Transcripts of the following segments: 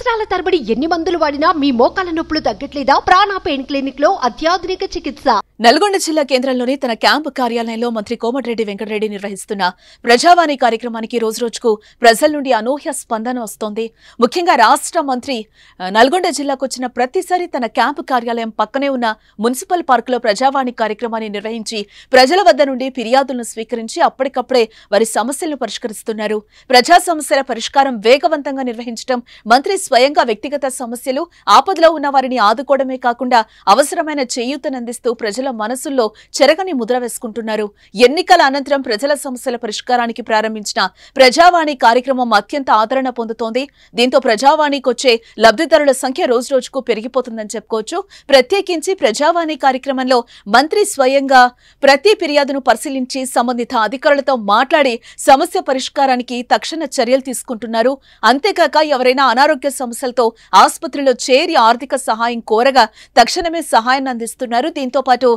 సంవత్సరాల తరబడి ఎన్ని మందులు వాడినా మీ మోకాల నొప్పులు తగ్గట్లేదా? ప్రాణ పెయిన్ క్లినిక్ లో అత్యాధునిక చికిత్స. నల్గొండ జిల్లా కేంద్రంలోని తన క్యాంపు కార్యాలయంలో మంత్రి కోమటిరెడ్డి వెంకటరెడ్డి నిర్వహిస్తున్న ప్రజావాణి కార్యక్రమానికి రోజురోజుకు ప్రజల నుండి అనూహ్య స్పందన వస్తోంది. ముఖ్యంగా రాష్ట్ర మంత్రి నల్గొండ జిల్లాకు వచ్చిన ప్రతిసారి తన క్యాంపు కార్యాలయం పక్కనే ఉన్న మున్సిపల్ పార్కులో ప్రజావాణి కార్యక్రమాన్ని నిర్వహించి ప్రజల వద్ద నుండి ఫిర్యాదులను స్వీకరించి అప్పటికప్పుడే వారి సమస్యలను పరిష్కరిస్తున్నారు. ప్రజా సమస్యల పరిష్కారం వేగవంతంగా నిర్వహించడం, మంత్రి స్వయంగా వ్యక్తిగత సమస్యలు, ఆపదలో ఉన్న వారిని ఆదుకోవడమే కాకుండా అవసరమైన చేయూతనందిస్తూ ప్రజల మనసుల్లో చెరగని ముద్ర వేసుకుంటున్నారు. ఎన్నికల అనంతరం ప్రజల సమస్యల పరిష్కారానికి ప్రారంభించిన ప్రజావాణి కార్యక్రమం అత్యంత ఆదరణ పొందుతోంది. దీంతో ప్రజావాణికి వచ్చే లబ్ధిదారుల సంఖ్య రోజురోజుకు పెరిగిపోతుందని చెప్పుకోవచ్చు. ప్రత్యేకించి ప్రజావాణి కార్యక్రమంలో మంత్రి స్వయంగా ప్రతి ఫిర్యాదును పరిశీలించి సంబంధిత అధికారులతో మాట్లాడి సమస్య పరిష్కారానికి తక్షణ చర్యలు తీసుకుంటున్నారు. అంతేకాక ఎవరైనా అనారోగ్య సమస్యలతో ఆసుపత్రిలో చేరి ఆర్థిక సహాయం కోరగా తక్షణమే సహాయాన్ని అందిస్తున్నారు. దీంతో పాటు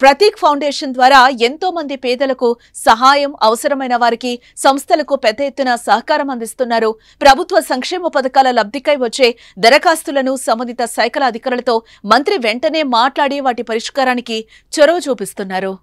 ప్రతీక్ ఫౌండేషన్ ద్వారా ఎంతో మంది పేదలకు సహాయం, అవసరమైన వారికి సంస్థలకు పెద్ద ఎత్తున సహకారం అందిస్తున్నారు. ప్రభుత్వ సంక్షేమ పథకాల లబ్ధికై వచ్చే దరఖాస్తులను సంబంధిత శాఖల అధికారులతో మంత్రి వెంటనే మాట్లాడి వాటి పరిష్కారానికి చొరవ చూపిస్తున్నారు.